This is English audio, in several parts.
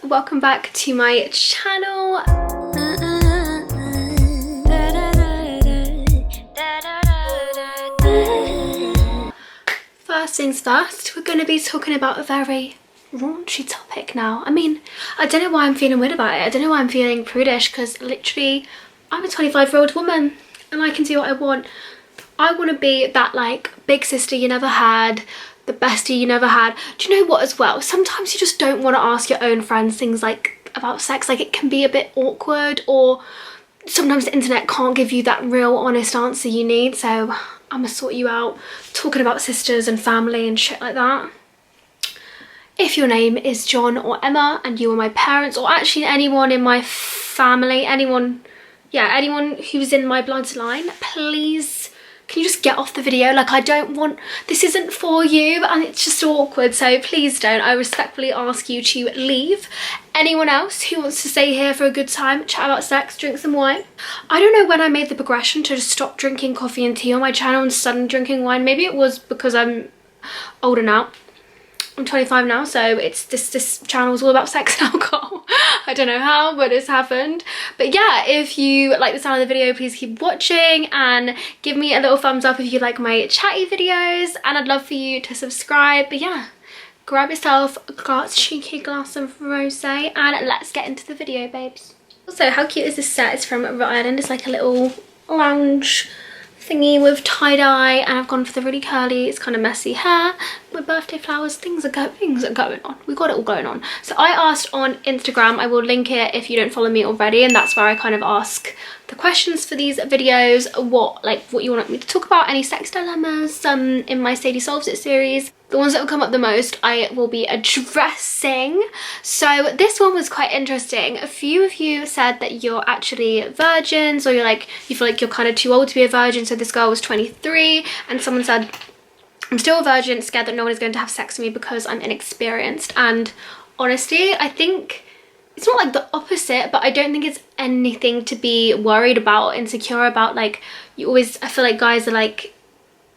welcome back to my channel. First things first, we're going to be talking about a very raunchy topic now. I mean, I don't know why I'm feeling weird about it. I don't know why I'm feeling prudish, because literally I'm a 25-year-old woman and I can do what I want. I want to be that like big sister you never had, the bestie you never had. Do you know what as well? Sometimes you just don't want to ask your own friends things like about sex. Like, it can be a bit awkward, or sometimes the internet can't give you that real honest answer you need. So I'm gonna sort you out talking about sisters and family and shit like that. If your name is John or Emma and you are my parents, or actually anyone in my family, anyone who's in my bloodline, please can you just get off the video? Like, I don't want, this isn't for you and it's just awkward, so please don't. I respectfully ask you to leave. Anyone else who wants to stay here for a good time, chat about sex, drink some wine. I don't know when I made the progression to just stop drinking coffee and tea on my channel and suddenly drinking wine. Maybe it was because I'm older now. I'm 25 now, so it's this channel is all about sex and alcohol. I don't know how, but it's happened. But yeah, if you like the sound of the video, please keep watching and give me a little thumbs up if you like my chatty videos, and I'd love for you to subscribe. But yeah, grab yourself a cheeky glass of rosé and let's get into the video, babes. Also, how cute is this set? It's from Rhode Island. It's like a little lounge thingy with tie-dye, and I've gone for the really curly, it's kind of messy hair with birthday flowers. Things are going on. We got it all going on. So I asked on Instagram, I will link it if you don't follow me already, and that's where I kind of ask the questions for these videos, what you want me to talk about, any sex dilemmas in my SADIE Solves It series. The ones that will come up the most I will be addressing. So this one was quite interesting. A few of you said that you're actually virgins, or you feel like you're kind of too old to be a virgin. So this girl was 23 and someone said, I'm still a virgin, scared that no one is going to have sex with me because I'm inexperienced. And honestly, I think it's not like the opposite, but I don't think it's anything to be worried about, insecure about. Like, I feel like guys are like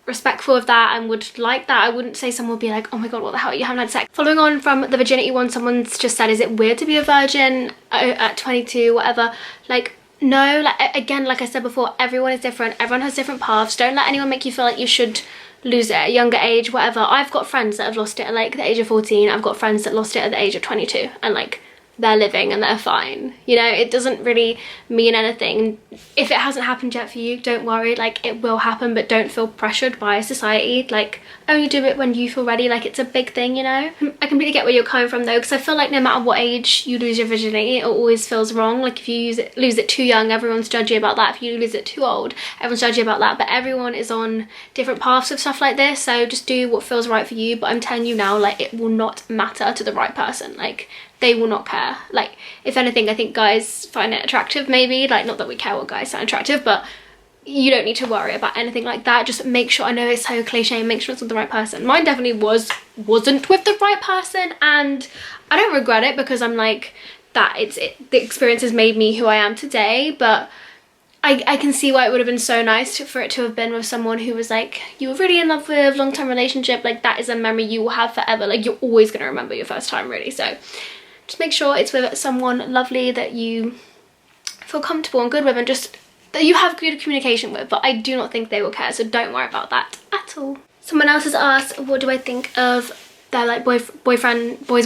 respectful of that and would like that. I wouldn't say someone would be like, oh my god, what the hell, you haven't had sex. Following on from the virginity one, someone's just said, is it weird to be a virgin at 22, whatever? Like, no, like, again, like I said before, everyone is different, everyone has different paths. Don't let anyone make you feel like you should lose it at a younger age, whatever. I've got friends that have lost it at like the age of 14. I've got friends that lost it at the age of 22, and like, they're living and they're fine. You know, it doesn't really mean anything. If it hasn't happened yet for you, don't worry, like, it will happen, but don't feel pressured by society. Like, only do it when you feel ready. Like, it's a big thing, you know. I completely get where you're coming from though, because I feel like no matter what age you lose your virginity, it always feels wrong. Like, if you lose it too young, everyone's judgy about that. If you lose it too old, everyone's judgy about that. But everyone is on different paths of stuff like this, so just do what feels right for you. But I'm telling you now, like, it will not matter to the right person. Like, they will not care. Like, if anything, I think guys find it attractive, maybe. Like, not that we care what guys find attractive, but you don't need to worry about anything like that. Just make sure, I know it's so cliche, make sure it's with the right person. Mine definitely wasn't with the right person, and I don't regret it, because I'm like, the experience has made me who I am today. But I can see why it would have been so nice for it to have been with someone who was like, you were really in love with, long-term relationship. Like, that is a memory you will have forever. Like, you're always going to remember your first time, really. So just make sure it's with someone lovely that you feel comfortable and good with, and just that you have good communication with. But I do not think they will care, so don't worry about that at all. Someone else has asked, what do I think of their like boys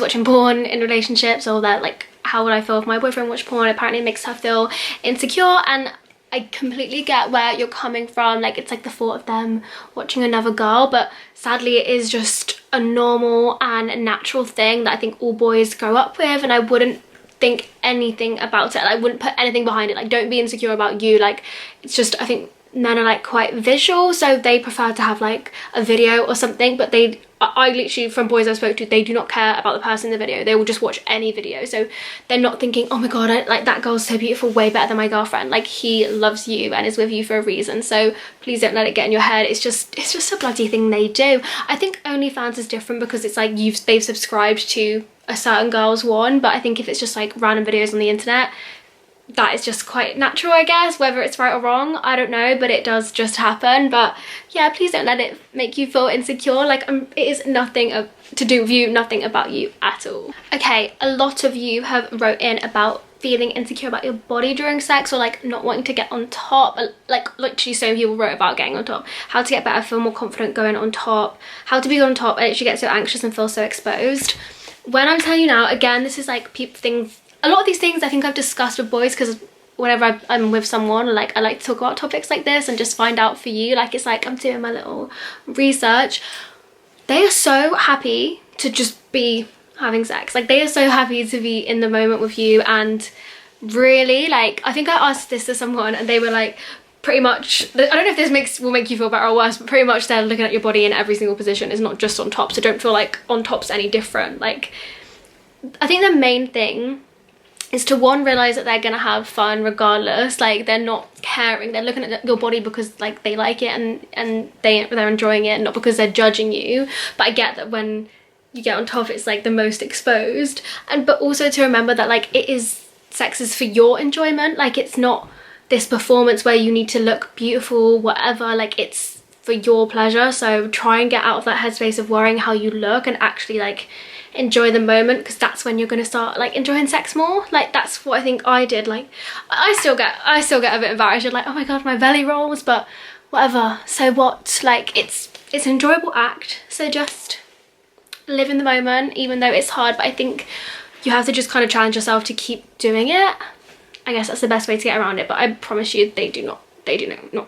watching porn in relationships, or that like, how would I feel if my boyfriend watched porn? Apparently it makes her feel insecure, and I completely get where you're coming from. Like, it's like the thought of them watching another girl, but sadly it is just a normal and natural thing that I think all boys grow up with, and I wouldn't think anything about it. I wouldn't put anything behind it. Like, don't be insecure about you. Like, it's just, I think men are like quite visual, so they prefer to have like a video or something. But I literally, from boys I spoke to, they do not care about the person in the video. They will just watch any video, so they're not thinking, oh my god, like, that girl's so beautiful, way better than my girlfriend. Like, he loves you and is with you for a reason, so please don't let it get in your head. It's just a bloody thing they do. I think OnlyFans is different because it's like they've subscribed to a certain girl's one, but I think if it's just like random videos on the internet, that is just quite natural, I guess. Whether it's right or wrong, I don't know, but it does just happen. But yeah, please don't let it make you feel insecure. Like, it is nothing to do with you, nothing about you at all. Okay, a lot of you have wrote in about feeling insecure about your body during sex, or like not wanting to get on top. Like literally so many people wrote about getting on top, how to get better, feel more confident going on top, how to be on top. I literally get so anxious and feel so exposed. When I'm telling you now, again, this is like things, a lot of these things I think I've discussed with boys, because whenever I'm with someone, like I like to talk about topics like this and just find out for you, like it's like I'm doing my little research. They are so happy to just be having sex. Like, they are so happy to be in the moment with you. And really, like, I think I asked this to someone and they were like, pretty much, I don't know if this will make you feel better or worse, but pretty much they're looking at your body in every single position. It's not just on top, so don't feel like on top's any different. Like, I think the main thing is to, one, realize that they're gonna have fun regardless. Like, they're not caring, they're looking at your body because like they like it and they're enjoying it, not because they're judging you. But I get that when you get on top, it's like the most exposed. But also to remember that like sex is for your enjoyment. Like, it's not this performance where you need to look beautiful, whatever. Like, it's for your pleasure. So try and get out of that headspace of worrying how you look and actually like enjoy the moment, because that's when you're gonna start like enjoying sex more. Like, that's what I think I did. Like, I still get a bit embarrassed. You're like, oh my god, my belly rolls, but whatever, so what? Like, it's an enjoyable act, so just live in the moment, even though it's hard. But I think you have to just kind of challenge yourself to keep doing it. I guess that's the best way to get around it. But I promise you, they do not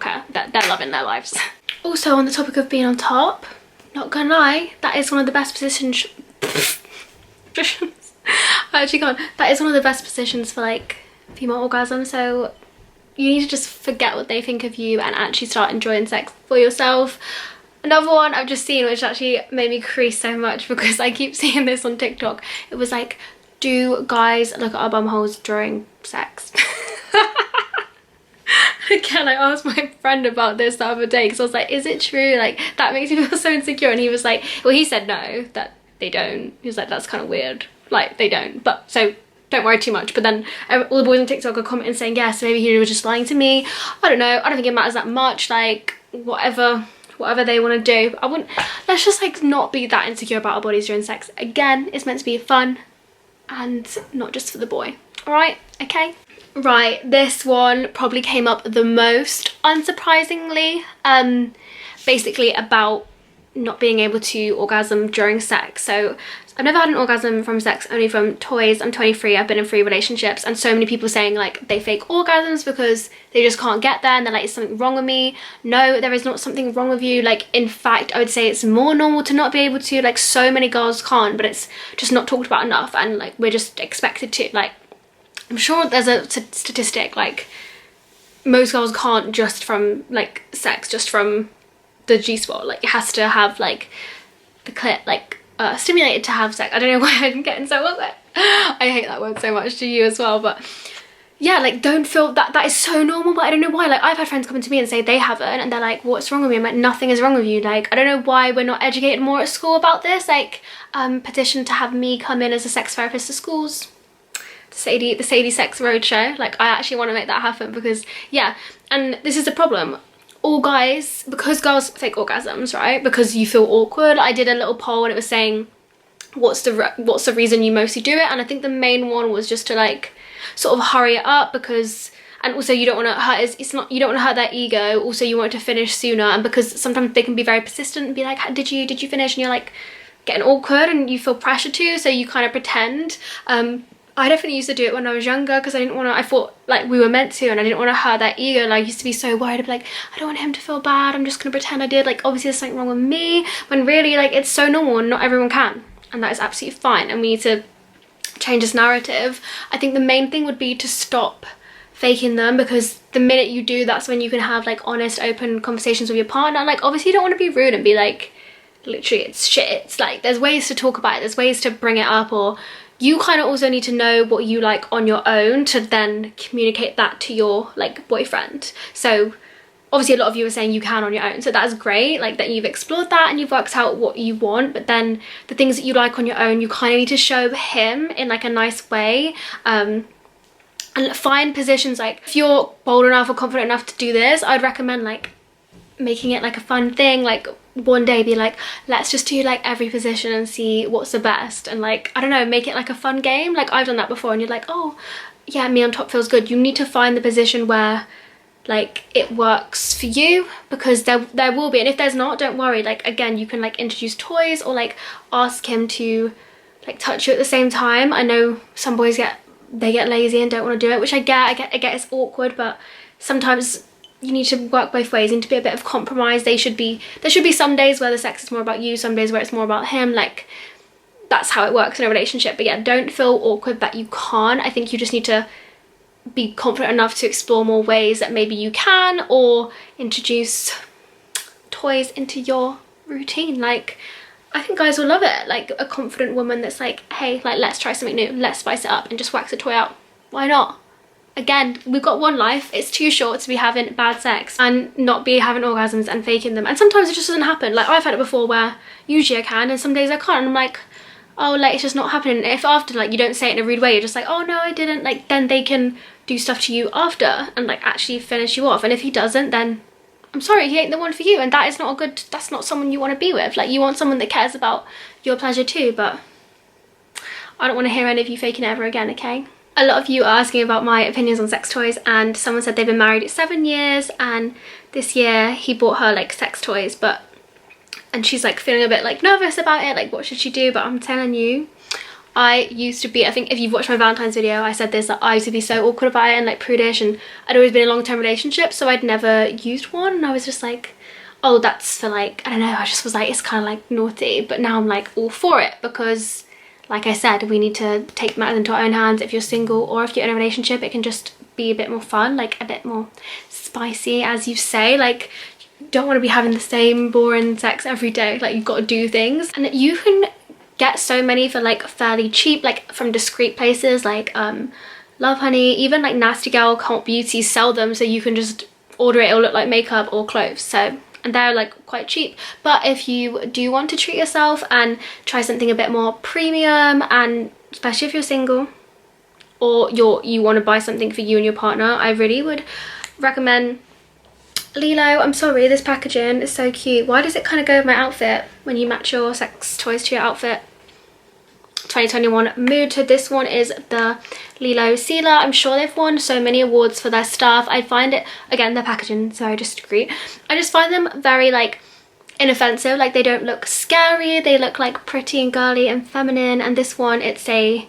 care. That they're loving their lives. Also, on the topic of being on top, not gonna lie, that is one of the best positions. I actually can't. That is one of the best positions for like female orgasm. So you need to just forget what they think of you and actually start enjoying sex for yourself. Another one I've just seen, which actually made me crease so much because I keep seeing this on TikTok. It was like, do guys look at our bum holes during sex? Again, I asked my friend about this the other day because I was like, is it true? Like, that makes me feel so insecure. And he was like, well, he said no, that they don't. He was like, that's kind of weird. Like, they don't. But so don't worry too much. But then all the boys on TikTok are commenting saying, yes, maybe he was just lying to me. I don't know. I don't think it matters that much. Like, whatever they want to do. I wouldn't, let's just like not be that insecure about our bodies during sex. Again, it's meant to be fun and not just for the boy. All right, okay. Right, this one probably came up the most, unsurprisingly. Basically about not being able to orgasm during sex. So I've never had an orgasm from sex, only from toys. I'm 23, I've been in 3 relationships, and so many people saying like they fake orgasms because they just can't get there, and they're like, is something wrong with me? No, there is not something wrong with you. Like, in fact, I would say it's more normal to not be able to. Like, so many girls can't, but it's just not talked about enough, and like we're just expected to. Like, I'm sure there's a statistic, like most girls can't just from like sex, just from the G-spot. Like, it has to have like the clit like stimulated to have sex. I don't know why I'm getting so upset. I hate that word so much. To you as well. But yeah, like, don't feel that is so normal. But I don't know why. Like, I've had friends come to me and say they haven't, and they're like, what's wrong with me? I'm like, nothing is wrong with you. Like, I don't know why we're not educated more at school about this. Like, petition to have me come in as a sex therapist to schools. The Sadie Sex Roadshow. Like, I actually want to make that happen, because yeah, and this is the problem. All guys, because girls fake orgasms, right? Because you feel awkward. I did a little poll and it was saying, what's the reason you mostly do it? And I think the main one was just to like sort of hurry it up, because, and also you don't want to hurt, you don't want to hurt their ego. Also, you want it to finish sooner, and because sometimes they can be very persistent and be like, did you finish? And you're like getting awkward and you feel pressure to, so you kind of pretend. I definitely used to do it when I was younger, because I thought like we were meant to, and I didn't want to hurt their ego. And I used to be so worried. I'd be like, I don't want him to feel bad, I'm just gonna pretend I did. Like, obviously there's something wrong with me, when really like it's so normal and not everyone can, and that is absolutely fine, and we need to change this narrative. I think the main thing would be to stop faking them, because the minute you do, that's when you can have like honest, open conversations with your partner. Like, obviously you don't want to be rude and be like, literally it's shit. It's like, there's ways to talk about it, there's ways to bring it up, or you kind of also need to know what you like on your own to then communicate that to your like boyfriend. So obviously a lot of you are saying you can on your own, so that's great, like that you've explored that and you've worked out what you want. But then the things that you like on your own, you kind of need to show him in like a nice way. and find positions. Like if you're bold enough or confident enough to do this, I'd recommend like making it like a fun thing. Like one day be like, let's just do like every position and see what's the best, and like, I don't know, make it like a fun game. Like I've done that before, and you're like, oh yeah, me on top feels good. You need to find the position where like it works for you, because there will be, and if there's not, don't worry. Like again, you can like introduce toys or like ask him to like touch you at the same time. I know some boys get lazy and don't want to do it, which I get it's awkward, but sometimes you need to work both ways. You need to be a bit of compromise. There should be some days where the sex is more about you, some days where it's more about him. Like that's how it works in a relationship. But yeah, don't feel awkward that you can't. I think you just need to be confident enough to explore more ways that maybe you can, or introduce toys into your routine. Like I think guys will love it. Like a confident woman that's like, hey, like let's try something new, let's spice it up and just wax a toy out. Why not? Again, we've got one life. It's too short to be having bad sex and not be having orgasms and faking them. And sometimes it just doesn't happen. Like I've had it before where usually I can and some days I can't, and I'm like, oh, like it's just not happening. If after like you don't say it in a rude way, you're just like, oh no, I didn't, like then they can do stuff to you after and like actually finish you off. And if he doesn't, then I'm sorry, he ain't the one for you, and that is not a good, that's not someone you want to be with. Like you want someone that cares about your pleasure too. But I don't want to hear any of you faking it ever again, okay? A lot of you are asking about my opinions on sex toys, and someone said they've been married 7 years and this year he bought her like sex toys, and she's like feeling a bit like nervous about it, like what should she do? But I'm telling you, I used to be, I think if you've watched my Valentine's video, I said this, that I used to be so awkward about it and like prudish, and I'd always been in a long-term relationship, so I'd never used one, and I was just like, oh, that's for like, I don't know, I just was like, it's kind of like naughty. But now I'm like all for it, because like I said, we need to take matters into our own hands. If you're single or if you're in a relationship, it can just be a bit more fun, like a bit more spicy, as you say. Like you don't want to be having the same boring sex every day. Like you've got to do things, and you can get so many for like fairly cheap, like from discreet places like Love Honey, even like Nasty Gal, Cult Beauty sell them, so you can just order it. It'll look like makeup or clothes. So, and they're like quite cheap. But if you do want to treat yourself and try something a bit more premium, and especially if you're single or you want to buy something for you and your partner, I really would recommend Lilo. I'm sorry, this packaging is so cute. Why does it kind of go with my outfit when you match your sex toys to your outfit? 2021 mood. So this one is the Lilo Sealer. I'm sure they've won so many awards for their stuff. I find it, again, their packaging is very discreet. I just find them very like inoffensive. Like they don't look scary, they look like pretty and girly and feminine. And this one, it's a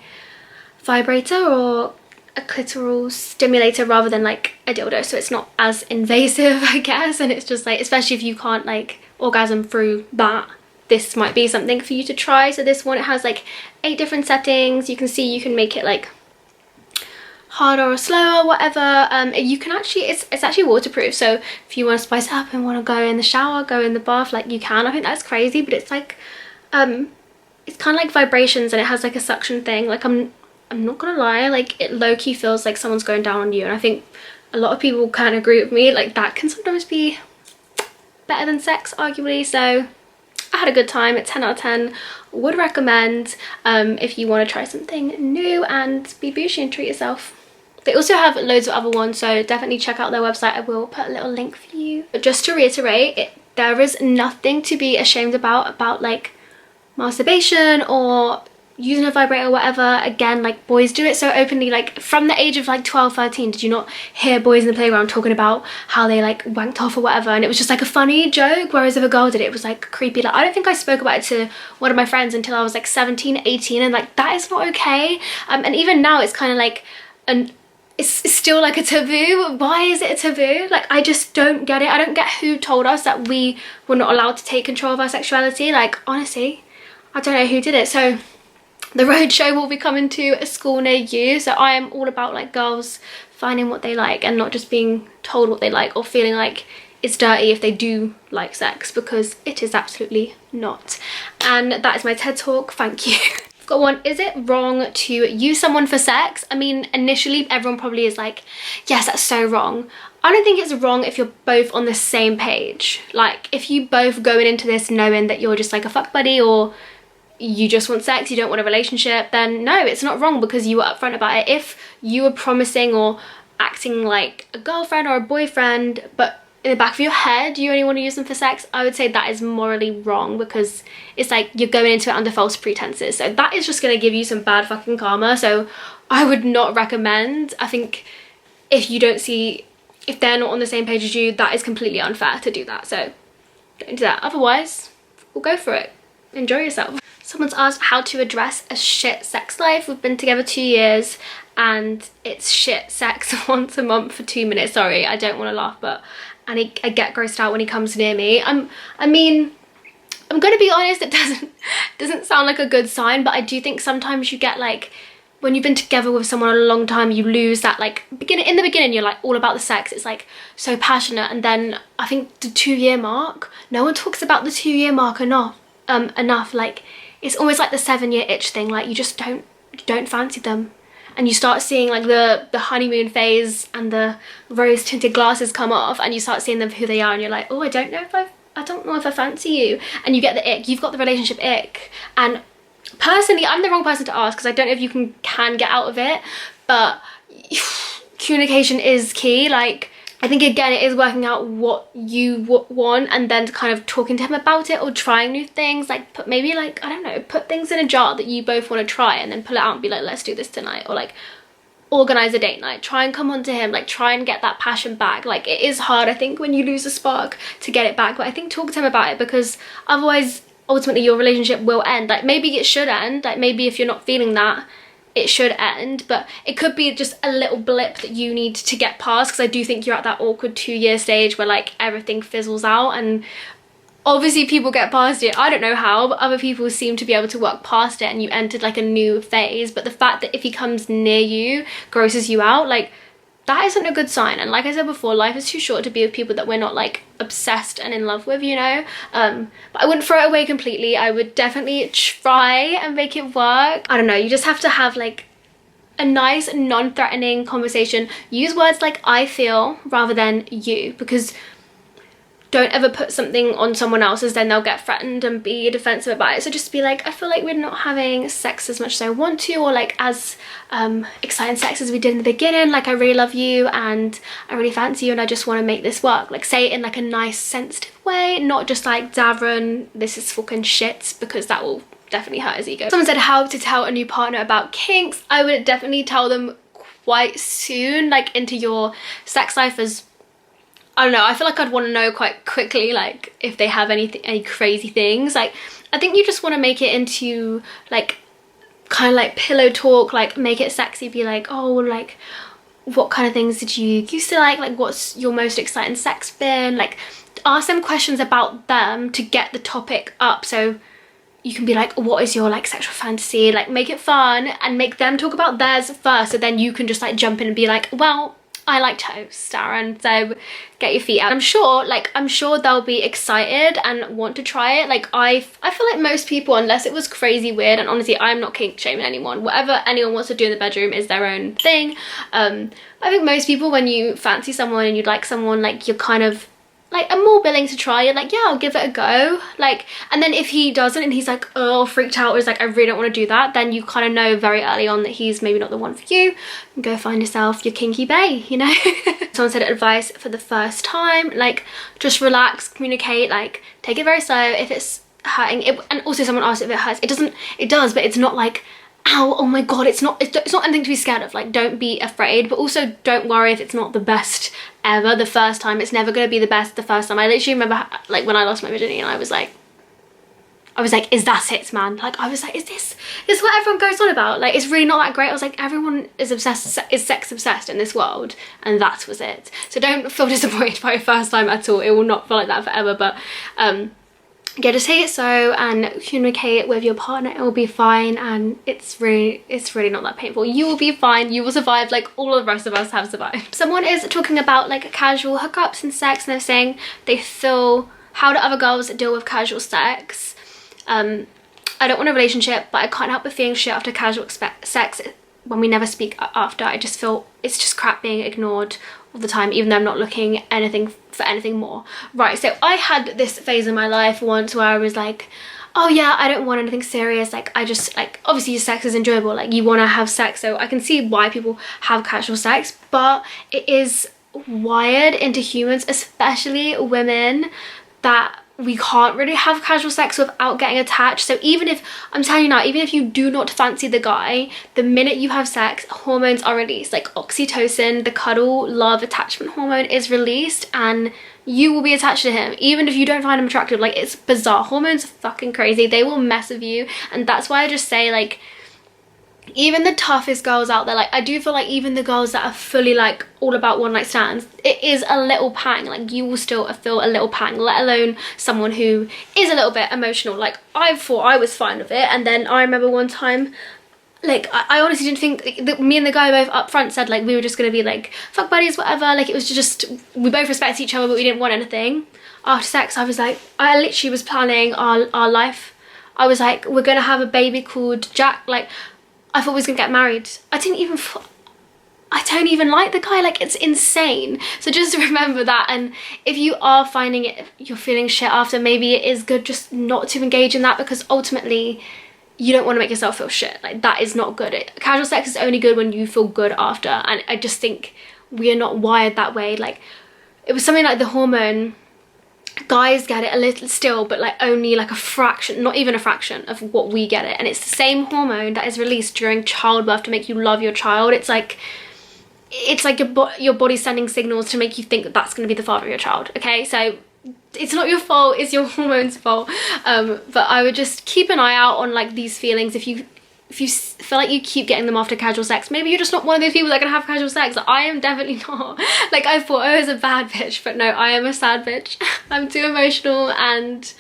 vibrator or a clitoral stimulator rather than like a dildo, so it's not as invasive, I guess. And it's just like, especially if you can't like orgasm through that, this might be something for you to try. So this one, it has like 8 different settings. You can see you can make it like harder or slower, whatever. You can actually, it's actually waterproof, so if you want to spice it up and want to go in the shower, go in the bath, like you can. I think that's crazy, but it's like it's kind of like vibrations, and it has like a suction thing. Like I'm not gonna lie, like it low-key feels like someone's going down on you, and I think a lot of people can agree with me. Like that can sometimes be better than sex, arguably. So I had a good time. At 10 out of 10, would recommend if you want to try something new and be bougie and treat yourself. They also have loads of other ones, so definitely check out their website. I will put a little link for you. But just to reiterate, there is nothing to be ashamed about like masturbation or using a vibrator or whatever. Again, like boys do it so openly. Like from the age of like 12, 13, did you not hear boys in the playground talking about how they like wanked off or whatever, and it was just like a funny joke? Whereas if a girl did it, it was like creepy. Like I don't think I spoke about it to one of my friends until I was like 17, 18, and like that is not okay. And even now it's kind of like it's still like a taboo. Why is it a taboo? Like I just don't get it. I don't get who told us that we were not allowed to take control of our sexuality. Like honestly, I don't know who did it. So the roadshow will be coming to a school near you, so I am all about like girls finding what they like and not just being told what they like or feeling like it's dirty if they do like sex, because it is absolutely not. And that is my TED talk. Thank you. I've got one. Is it wrong to use someone for sex? I mean, initially everyone probably is like, yes, that's so wrong. I don't think it's wrong if you're both on the same page. Like if you both going into this knowing that you're just like a fuck buddy, or you just want sex, you don't want a relationship, then no, it's not wrong because you were upfront about it. If you were promising or acting like a girlfriend or a boyfriend, but in the back of your head you only want to use them for sex, I would say that is morally wrong, because it's like you're going into it under false pretenses. So that is just going to give you some bad fucking karma. So I would not recommend. I think if they're not on the same page as you, that is completely unfair to do that. So don't do that. Otherwise, we'll go for it. Enjoy yourself. Someone's asked how to address a shit sex life. We've been together 2 years and it's shit sex once a month for 2 minutes. Sorry, I don't want to laugh, but I get grossed out when he comes near me. I mean, I'm gonna be honest, it doesn't sound like a good sign, but I do think sometimes you get like, when you've been together with someone a long time, you lose that like in the beginning you're like all about the sex, it's like so passionate, and then I think the 2-year mark, no one talks about the 2-year mark enough. Like it's almost like the 7-year itch thing, like you just don't fancy them, and you start seeing like the honeymoon phase and the rose tinted glasses come off, and you start seeing them for who they are, and you're like, oh, I don't know if I fancy you, and you get the ick. You've got the relationship ick. And personally, I'm the wrong person to ask, because I don't know if you can get out of it, but communication is key. Like I think again it is working out what you want, and then kind of talking to him about it, or trying new things. Like put things in a jar that you both want to try, and then pull it out and be like, let's do this tonight, or like organize a date night. Try and come on to him, like try and get that passion back. Like it is hard, I think, when you lose a spark to get it back, but I think talk to him about it, because otherwise ultimately your relationship will end. Like maybe it should end, like maybe if you're not feeling that, it should end, but it could be just a little blip that you need to get past, because I do think you're at that awkward 2-year stage where like everything fizzles out, and obviously people get past it. I don't know how, but other people seem to be able to work past it, and you entered like a new phase. But the fact that if he comes near you grosses you out, like that isn't a good sign. And like I said before, life is too short to be with people that we're not like obsessed and in love with, you know. But I wouldn't throw it away completely. I would definitely try and make it work. I don't know, you just have to have like a nice non-threatening conversation. Use words like I feel rather than you, because don't ever put something on someone else as then they'll get threatened and be defensive about it. So just be like, I feel like we're not having sex as much as I want to, or like as exciting sex as we did in the beginning. Like I really love you and I really fancy you and I just want to make this work. Like say it in like a nice sensitive way, not just like Davron, this is fucking shit, because that will definitely hurt his ego. Someone said how to tell a new partner about kinks. I would definitely tell them quite soon, like into your sex life, as I don't know, I feel like I'd want to know quite quickly, like if they have any crazy things. Like I think you just want to make it into like kind of like pillow talk, like make it sexy, be like, oh, like what kind of things did you used to like what's your most exciting sex been, like ask them questions about them to get the topic up, so you can be like, what is your like sexual fantasy, like make it fun and make them talk about theirs first, so then you can just like jump in and be like, well, I like toast, Darren, so get your feet out. I'm sure they'll be excited and want to try it. Like I feel like most people, unless it was crazy weird, and honestly I'm not kink shaming anyone, whatever anyone wants to do in the bedroom is their own thing. I think most people, when you fancy someone and you like someone, like you're kind of like are more willing to try it, like yeah, I'll give it a go. Like, and then if he doesn't and he's like, oh, freaked out, or is like, I really don't want to do that, then you kind of know very early on that he's maybe not the one for you, and go find yourself your kinky bae, you know. Someone said advice for the first time, like just relax, communicate, like take it very slow. If it's hurting it, and also someone asked if it hurts, it does, but it's not like, ow, oh my god, it's not anything to be scared of. Like don't be afraid, but also don't worry if it's not the best ever the first time. It's never going to be the best the first time. I literally remember like when I lost my virginity and I was like, is that it, man? Like I was like, is this what everyone goes on about? Like it's really not that great. I was like, everyone is sex obsessed in this world, and that was it. So don't feel disappointed by your first time at all. It will not feel like that forever, but yeah, just take it slow and communicate with your partner. It will be fine, and it's really not that painful. You will be fine. You will survive like all of the rest of us have survived. Someone is talking about like casual hookups and sex, and they're saying they feel, how do other girls deal with casual sex? I don't want a relationship, but I can't help but feeling shit after casual sex when we never speak after. I just feel it's just crap being ignored all the time, even though I'm not looking for anything more. Right, so I had this phase in my life once where I was like, oh yeah, I don't want anything serious, like I just, like, obviously your sex is enjoyable, like you want to have sex, so I can see why people have casual sex, but it is wired into humans, especially women, that we can't really have casual sex without getting attached. So even if, I'm telling you now, even if you do not fancy the guy, the minute you have sex, hormones are released, like oxytocin, the cuddle, love, attachment hormone is released, and you will be attached to him even if you don't find him attractive. Like, it's bizarre. Hormones are fucking crazy. They will mess with you, and that's why I just say, like, even the toughest girls out there, like I do feel like even the girls that are fully like all about one night stands, it is a little pang, like you will still feel a little pang, let alone someone who is a little bit emotional. Like, I thought I was fine with it, and then I remember one time, like I honestly didn't think that me and the guy both up front said like we were just gonna be like fuck buddies, whatever, like it was just, we both respected each other but we didn't want anything. After sex I was like, I literally was planning our life. I was like, we're gonna have a baby called Jack. Like, I thought we was gonna get married. I don't even like the guy, like it's insane. So just remember that, and if you are finding it, you're feeling shit after, maybe it is good just not to engage in that, because ultimately you don't want to make yourself feel shit. Like, that is not good. Casual sex is only good when you feel good after, and I just think we are not wired that way. Like, it was something like the hormone, guys get it a little still, but like only like a fraction, not even a fraction of what we get it, and it's the same hormone that is released during childbirth to make you love your child. It's like your body sending signals to make you think that that's going to be the father of your child. Okay, so it's not your fault, it's your hormones' fault. But I would just keep an eye out on like these feelings. If you feel like you keep getting them after casual sex, maybe you're just not one of those people that are gonna have casual sex. I am definitely not. Like, I thought I was a bad bitch, but no, I am a sad bitch. I'm too emotional, and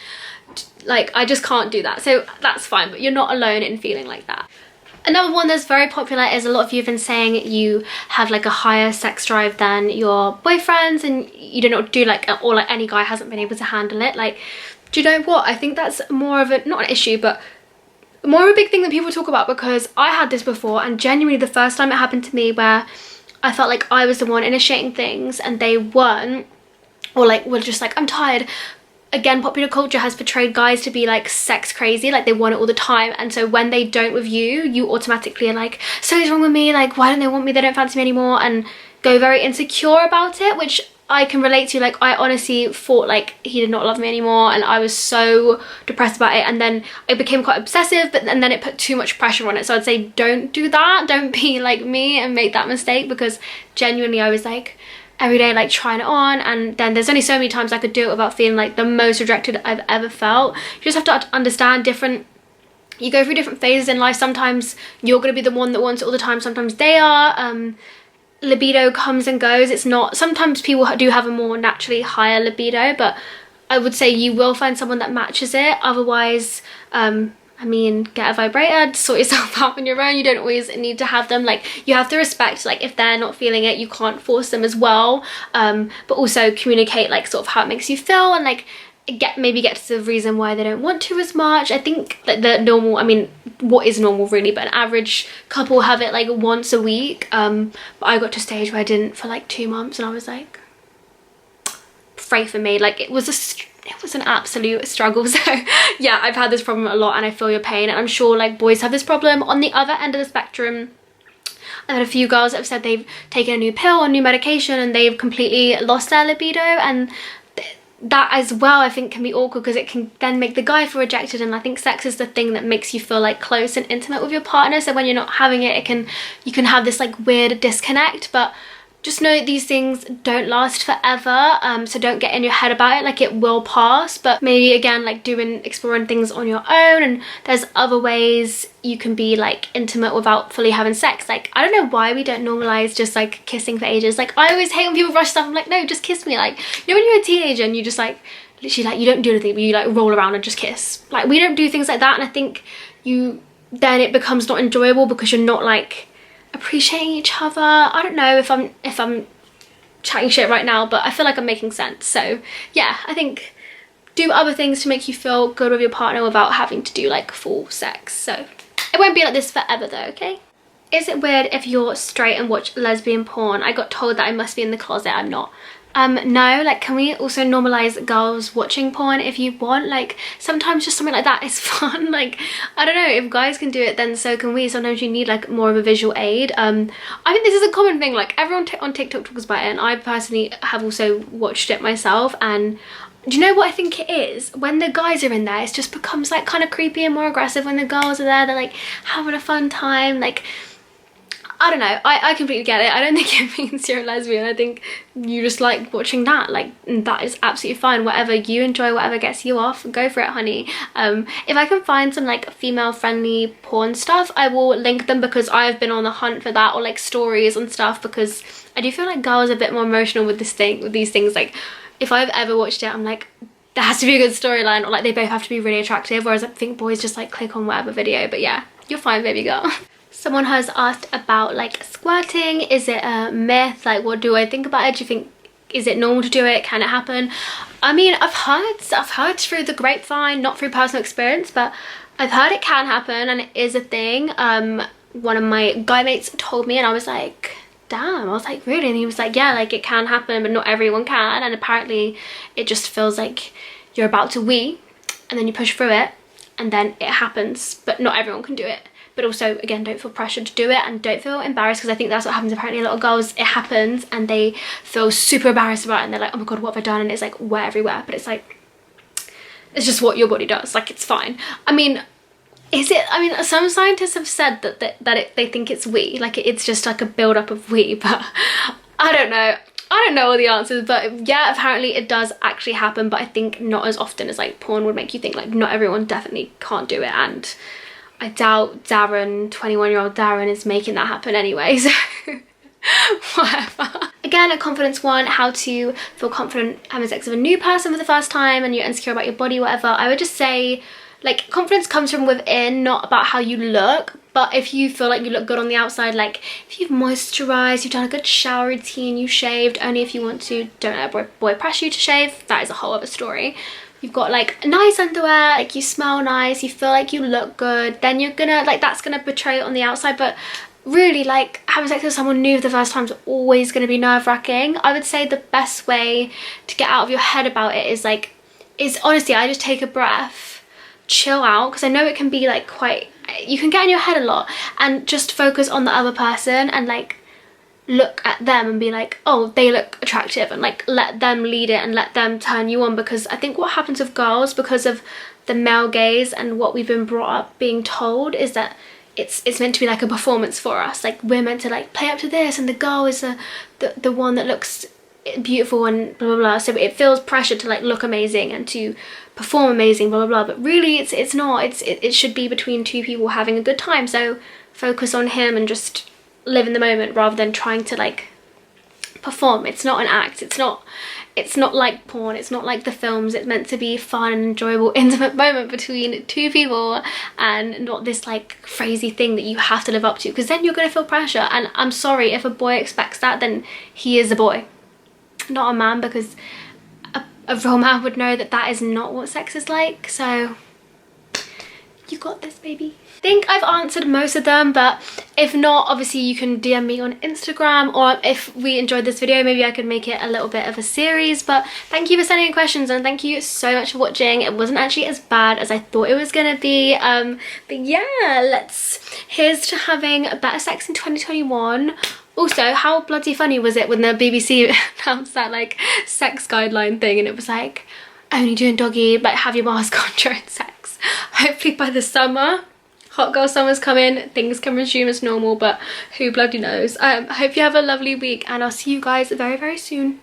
like I just can't do that. So that's fine, but you're not alone in feeling like that. Another one that's very popular is, a lot of you have been saying you have like a higher sex drive than your boyfriends, and you do not do like, or like any guy hasn't been able to handle it. Like, do you know what? I think that's more of a, not an issue, but more of a big thing that people talk about, because I had this before, and genuinely the first time it happened to me where I felt like I was the one initiating things and they weren't, or like were just like, I'm tired. Again, popular culture has portrayed guys to be like sex crazy, like they want it all the time, and so when they don't with you, you automatically are like, something's wrong with me, like why don't they want me, they don't fancy me anymore, and go very insecure about it, which I can relate to. Like, I honestly thought like he did not love me anymore, and I was so depressed about it, and then I became quite obsessive, and then it put too much pressure on it. So I'd say don't do that, don't be like me and make that mistake, because genuinely I was like every day like trying it on, and then there's only so many times I could do it without feeling like the most rejected I've ever felt. You just have to understand you go through different phases in life. Sometimes you're going to be the one that wants it all the time, sometimes they are. Libido comes and goes. It's not, sometimes people do have a more naturally higher libido, but I would say you will find someone that matches it. Otherwise, I mean, get a vibrator, sort yourself out on your own. You don't always need to have them. Like, you have to respect, like, if they're not feeling it, you can't force them as well. But also communicate like sort of how it makes you feel, and like maybe get to the reason why they don't want to as much. I think that the normal, I mean, what is normal really, but an average couple have it like once a week. But I got to a stage where I didn't for like 2 months, and I was like, pray for me. Like, it was an absolute struggle. So yeah, I've had this problem a lot, and I feel your pain, and I'm sure like boys have this problem. On the other end of the spectrum, I've had a few girls that have said they've taken a new pill or new medication and they've completely lost their libido, and that as well I think can be awkward, because it can then make the guy feel rejected. And I think sex is the thing that makes you feel like close and intimate with your partner, so when you're not having it, you can have this like weird disconnect. But just know that these things don't last forever, so don't get in your head about it. Like, it will pass, but maybe again like exploring things on your own, and there's other ways you can be like intimate without fully having sex. Like, I don't know why we don't normalize just like kissing for ages. Like, I always hate when people rush stuff. I'm like, no, just kiss me. Like, you know when you're a teenager and you just like literally like you don't do anything, but you like roll around and just kiss. Like, we don't do things like that, and I think then it becomes not enjoyable because you're not like appreciating each other. I don't know if I'm chatting shit right now, but I feel like I'm making sense. So yeah, I think do other things to make you feel good with your partner without having to do like full sex. So it won't be like this forever though, okay? Is it weird if you're straight and watch lesbian porn? I got told that I must be in the closet. I'm not. No, like, can we also normalize girls watching porn if you want? Like, sometimes just something like that is fun. Like, I don't know, if guys can do it, then so can we. Sometimes you need like more of a visual aid. I think this is a common thing, like everyone on TikTok talks about it, and I personally have also watched it myself. And do you know what I think it is? When the guys are in there, it just becomes like kind of creepy and more aggressive. When the girls are there, they're like having a fun time. Like, I don't know, I completely get it. I don't think it means you're a lesbian. I think you just like watching that. Like, that is absolutely fine. Whatever you enjoy, whatever gets you off, go for it, honey. If I can find some like female friendly porn stuff, I will link them, because I've been on the hunt for that, or like stories and stuff, because I do feel like girls are a bit more emotional with these things. Like, if I've ever watched it, I'm like, there has to be a good storyline, or like they both have to be really attractive, whereas I think boys just like click on whatever video. But yeah, you're fine, baby girl. Someone has asked about like squirting. Is it a myth? Like, what do I think about it? Do you think, is it normal to do it? Can it happen? I mean, I've heard through the grapevine, not through personal experience, but I've heard it can happen and it is a thing. One of my guy mates told me, and I was like, damn. I was like, really? And he was like, yeah, like it can happen, but not everyone can. And apparently it just feels like you're about to wee, and then you push through it, and then it happens, but not everyone can do it. But also, again, don't feel pressured to do it, and don't feel embarrassed, because I think that's what happens. Apparently a lot of girls, it happens and they feel super embarrassed about it, and they're like, oh my god, what have I done? And it's like wet everywhere. But it's like, it's just what your body does. Like, it's fine. I mean, is it? I mean, some scientists have said that they think it's wee, like it's just like a build-up of wee, but I don't know. I don't know all the answers, but yeah, apparently it does actually happen, but I think not as often as like porn would make you think. Like, not everyone definitely can't do it, and I doubt Darren, 21-year-old Darren, is making that happen anyway, so whatever. Again, a confidence one, how to feel confident having sex with a new person for the first time and you're insecure about your body, whatever. I would just say, like, confidence comes from within, not about how you look. But if you feel like you look good on the outside, like if you've moisturized, you've done a good shower routine, you shaved, only if you want to, don't let a boy pressure you to shave, that is a whole other story. You've got like nice underwear, like you smell nice, you feel like you look good, then you're gonna, like, that's gonna betray it on the outside. But really, like, having sex with someone new for the first time is always gonna be nerve-wracking. I would say the best way to get out of your head about it is honestly, I just take a breath, chill out, because I know it can be like quite, you can get in your head a lot, and just focus on the other person and like look at them and be like, oh, they look attractive, and like let them lead it and let them turn you on. Because I think what happens with girls, because of the male gaze and what we've been brought up being told, is that it's meant to be like a performance for us. Like, we're meant to like play up to this, and the girl is the one that looks beautiful and blah blah blah. So it feels pressure to like look amazing and to perform amazing, blah blah blah. But really it's not. It should be between two people having a good time. So focus on him and just live in the moment, rather than trying to like perform. It's not an act. It's not like porn. It's not like the films. It's meant to be fun and enjoyable, intimate moment between two people, and not this like crazy thing that you have to live up to, because then you're gonna feel pressure. And I'm sorry, if a boy expects that, then he is a boy, not a man, because a real man would know that that is not what sex is like. So you got this, baby. I think I've answered most of them, but if not, obviously you can DM me on Instagram, or if we enjoyed this video, maybe I could make it a little bit of a series. But thank you for sending in questions, and thank you so much for watching. It wasn't actually as bad as I thought it was gonna be, but yeah, here's to having better sex in 2021. Also, how bloody funny was it when the BBC announced that like sex guideline thing, and it was like, only doing doggy, like have your mask on during sex. Hopefully by the summer, hot girl summer's coming, things can resume as normal, but who bloody knows. I hope you have a lovely week, and I'll see you guys very, very soon.